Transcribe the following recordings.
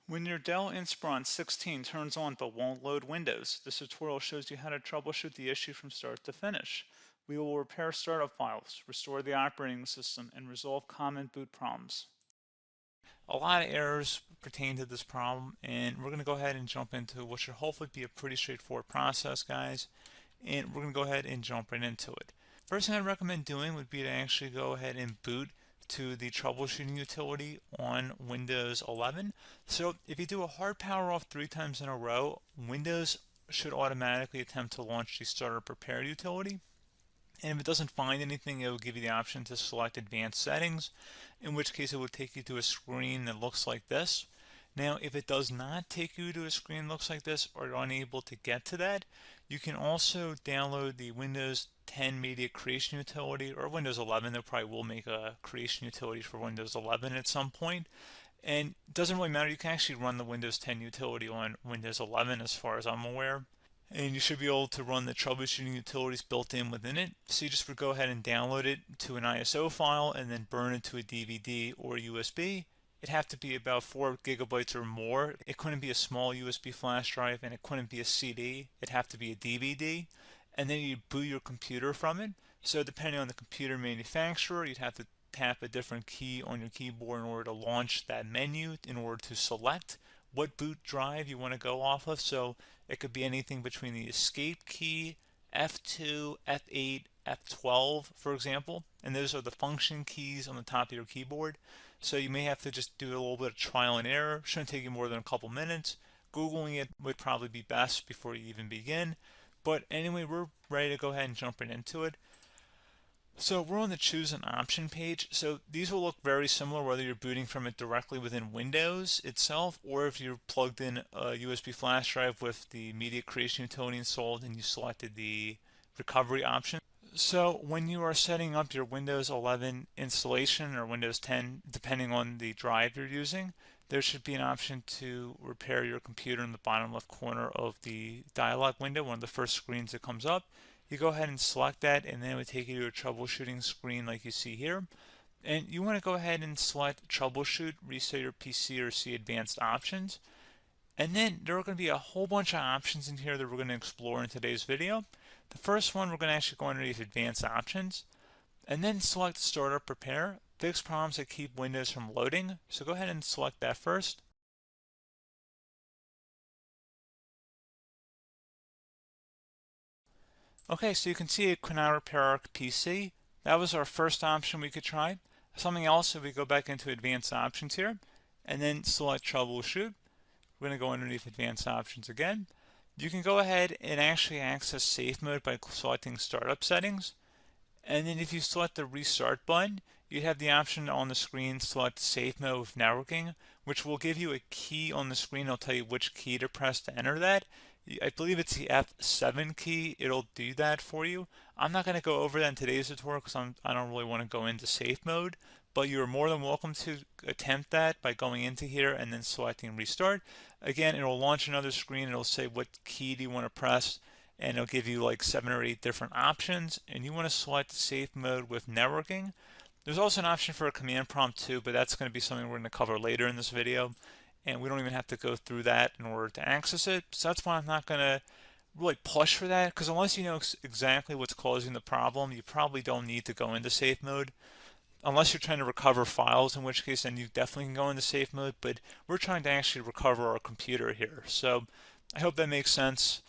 When your Dell Inspiron 16 turns on but won't load Windows, this tutorial shows you how to troubleshoot the issue from start to finish. We will repair startup files, restore the operating system, and resolve common boot problems. A lot of errors pertain to this problem, and we're going to go ahead and jump into what should hopefully be a pretty straightforward process, guys. And we're going to go ahead and jump right into it. First thing I'd recommend doing would be to actually go ahead and boot to the troubleshooting utility on Windows 11. So if you do a hard power off 3 times in a row, Windows should automatically attempt to launch the startup repair utility. And if it doesn't find anything, it will give you the option to select advanced settings, in which case it will take you to a screen that looks like this. Now, if it does not take you to a screen that looks like this, or you're unable to get to that, you can also download the Windows 10 Media Creation Utility, or Windows 11. They probably will make a creation utility for Windows 11 at some point. And it doesn't really matter, you can actually run the Windows 10 utility on Windows 11 as far as I'm aware. And you should be able to run the troubleshooting utilities built in within it. So you just would go ahead and download it to an ISO file and then burn it to a DVD or USB. It'd have to be about 4 gigabytes or more. It couldn't be a small USB flash drive, and it couldn't be a CD. It'd have to be a DVD. And then you'd boot your computer from it. So depending on the computer manufacturer, you'd have to tap a different key on your keyboard in order to launch that menu, in order to select what boot drive you want to go off of. So it could be anything between the escape key, F2, F8, F12, for example. And those are the function keys on the top of your keyboard. So you may have to just do a little bit of trial and error. Shouldn't take you more than a couple minutes. Googling it would probably be best before you even begin. But anyway, we're ready to go ahead and jump right into it. So we're on the choose an option page. So these will look very similar whether you're booting from it directly within Windows itself, or if you're plugged in a USB flash drive with the media creation utility installed and you selected the recovery option. So when you are setting up your Windows 11 installation or Windows 10, depending on the drive you're using, there should be an option to repair your computer in the bottom left corner of the dialog window, one of the first screens that comes up. You go ahead and select that, and then it would take you to a troubleshooting screen like you see here. And you want to go ahead and select troubleshoot, reset your PC, or see advanced options. And then there are going to be a whole bunch of options in here that we're going to explore in today's video. The first one, we're going to actually go underneath advanced options and then select startup repair, fix problems that keep Windows from loading. So go ahead and select that first. Okay, so you can see it could now repair our PC. That was our first option we could try. Something else, if we go back into advanced options here and then select troubleshoot, we're going to go underneath advanced options again. You can go ahead and actually access safe mode by selecting startup settings. And then if you select the restart button, you have the option on the screen select safe mode with networking, which will give you a key on the screen. It'll tell you which key to press to enter that. I believe it's the F7 key. It'll do that for you. I'm not going to go over that in today's tutorial because I don't really want to go into safe mode, but you're more than welcome to attempt that by going into here and then selecting restart. Again, it'll launch another screen. It'll say what key do you want to press, and it'll give you like 7 or 8 different options, and you want to select safe mode with networking. There's also an option for a command prompt too, but that's going to be something we're going to cover later in this video, and we don't even have to go through that in order to access it. So that's why I'm not going to really push for that, because unless you know exactly what's causing the problem, you probably don't need to go into safe mode. Unless you're trying to recover files, in which case then you definitely can go into safe mode, but we're trying to actually recover our computer here. So I hope that makes sense.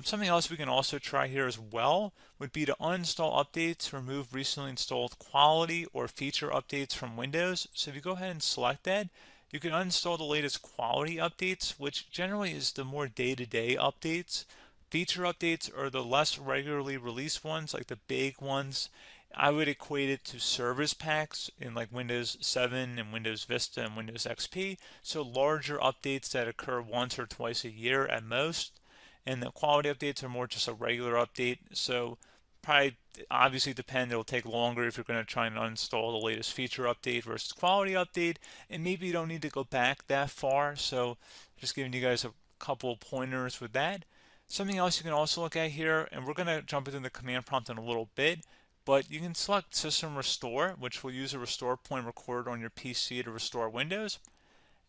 Something else we can also try here as well would be to uninstall updates, remove recently installed quality or feature updates from Windows. So if you go ahead and select that, you can uninstall the latest quality updates, which generally is the more day-to-day updates. Feature updates are the less regularly released ones, like the big ones. I would equate it to service packs in like Windows 7 and Windows Vista and Windows XP. So larger updates that occur once or twice a year at most. And the quality updates are more just a regular update. So probably obviously depend, it'll take longer if you're going to try and uninstall the latest feature update versus quality update. And maybe you don't need to go back that far. So just giving you guys a couple pointers with that. Something else you can also look at here, and we're going to jump into the command prompt in a little bit, but you can select System Restore, which will use a restore point recorded on your PC to restore Windows.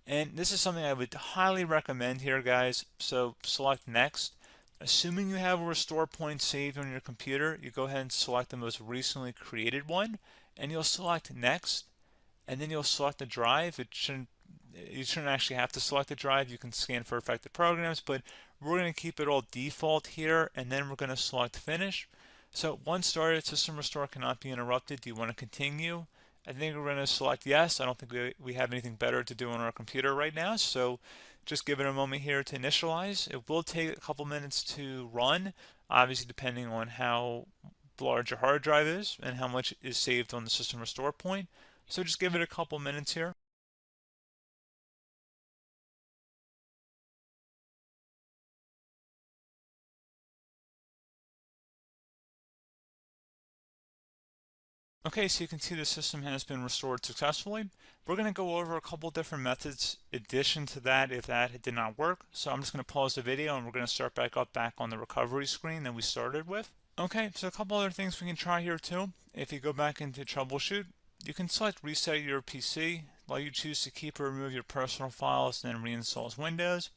And this is something I would highly recommend here, guys. So select next. Assuming you have a restore point saved on your computer, you go ahead and select the most recently created one, and you'll select next, and then you'll select the drive. You shouldn't actually have to select the drive. You can scan for affected programs, but we're going to keep it all default here, and then we're going to select finish. So once started, system restore cannot be interrupted. Do you want to continue? I think we're going to select yes. I don't think we have anything better to do on our computer right now, so just give it a moment here to initialize. It will take a couple minutes to run, obviously depending on how large your hard drive is and how much is saved on the system restore point. So just give it a couple minutes here. Okay, so you can see the system has been restored successfully. We're going to go over a couple different methods in addition to that if that did not work. So I'm just going to pause the video and we're going to start back on the recovery screen that we started with. Okay, so a couple other things we can try here too. If you go back into troubleshoot, you can select reset your PC while you choose to keep or remove your personal files and then reinstalls Windows.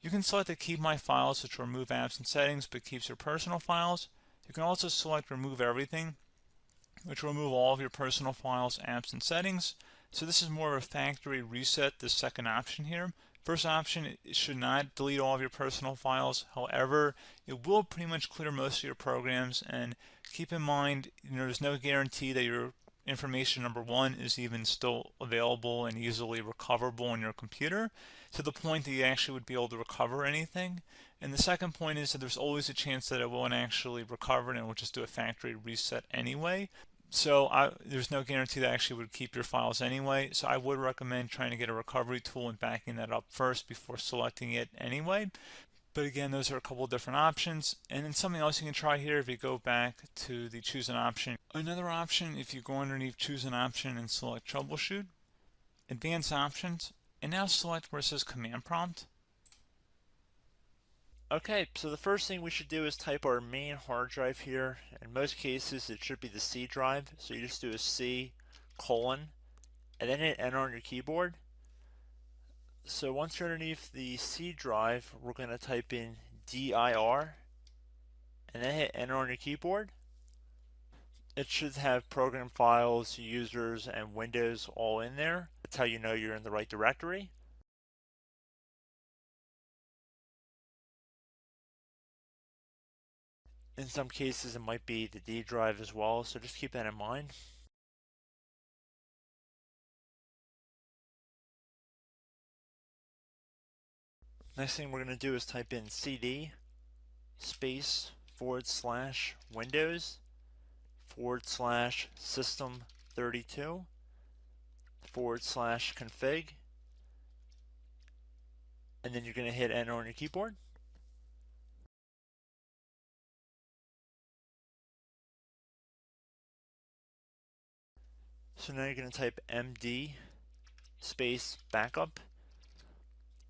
You can select to keep my files, which will remove apps and settings but keeps your personal files. You can also select remove everything, which will remove all of your personal files, apps, and settings. So this is more of a factory reset, the second option here. First option, it should not delete all of your personal files. However, it will pretty much clear most of your programs. And keep in mind, there's no guarantee that your information, number one, is even still available and easily recoverable on your computer to the point that you actually would be able to recover anything. And the second point is that there's always a chance that it won't actually recover and it will just do a factory reset anyway. So there's no guarantee that actually would keep your files anyway. So I would recommend trying to get a recovery tool and backing that up first before selecting it anyway. But again, those are a couple of different options. And then something else you can try here if you go back to the choose an option. Another option, if you go underneath choose an option and select troubleshoot, advanced options, and now select where it says command prompt. Okay, so the first thing we should do is type our main hard drive here. In most cases, it should be the C drive. So you just do a C colon and then hit enter on your keyboard. So once you're underneath the C drive, we're going to type in dir and then hit enter on your keyboard. It should have program files, users, and Windows all in there. That's how you know you're in the right directory. In some cases, it might be the D drive as well, so just keep that in mind. Next thing we're going to do is type in cd space / Windows / system 32 / config, and then you're going to hit enter on your keyboard. So now you're going to type md space backup.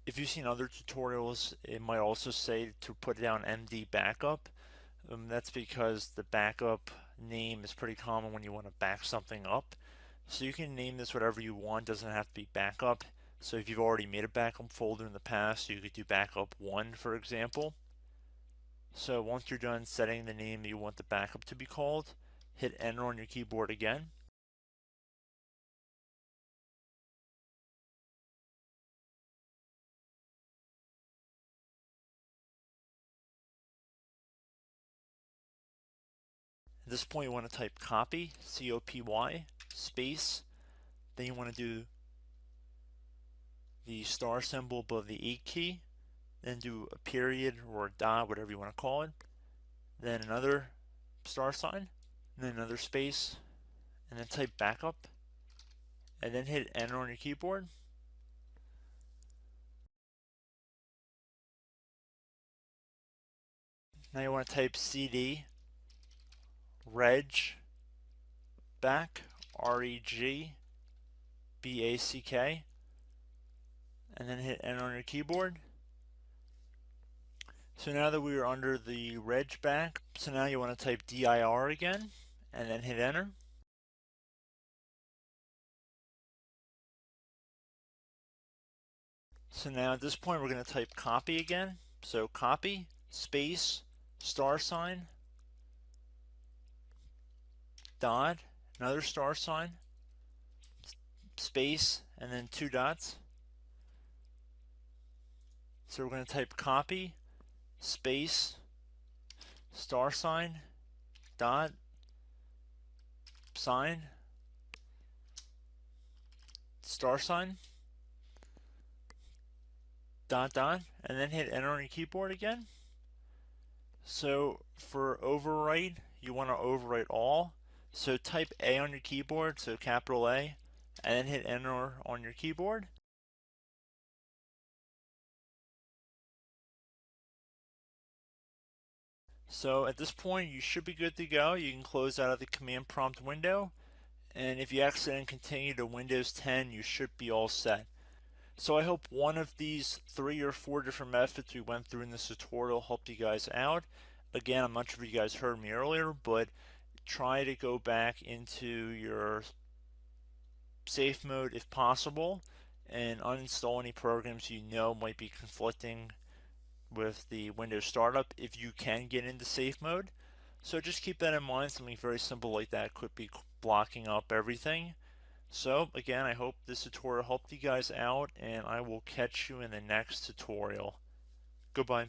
If you've seen other tutorials, it might also say to put down md backup. That's because the backup name is pretty common when you want to back something up. So you can name this whatever you want, doesn't have to be backup. So if you've already made a backup folder in the past, you could do backup 1, for example. So once you're done setting the name you want the backup to be called, hit enter on your keyboard again. At this point you want to type copy, C-O-P-Y, space, then you want to do the star symbol above the 8 key, then do a period or a dot, whatever you want to call it, then another star sign, and then another space, and then type backup, and then hit enter on your keyboard. Now you want to type cd reg back, REGBACK, and then hit enter on your keyboard. So now that we are under the reg back, so now you want to type dir again, and then hit enter. So now at this point we're going to type copy again. So copy, space, star sign, dot, another star sign, space, and then 2 dots. So we're going to type copy, space, star sign, dot, sign, star sign, dot, dot, and then hit enter on your keyboard again. So for overwrite, you want to overwrite all. So type A on your keyboard, so capital A, and then hit enter on your keyboard. So at this point, you should be good to go. You can close out of the command prompt window. And if you accidentally continue to Windows 10, you should be all set. So I hope one of these 3 or 4 different methods we went through in this tutorial helped you guys out. Again, I'm not sure if you guys heard me earlier, but try to go back into your safe mode if possible and uninstall any programs you know might be conflicting with the Windows startup if you can get into safe mode. So just keep that in mind. Something very simple like that could be blocking up everything. So again, I hope this tutorial helped you guys out, and I will catch you in the next tutorial. Goodbye.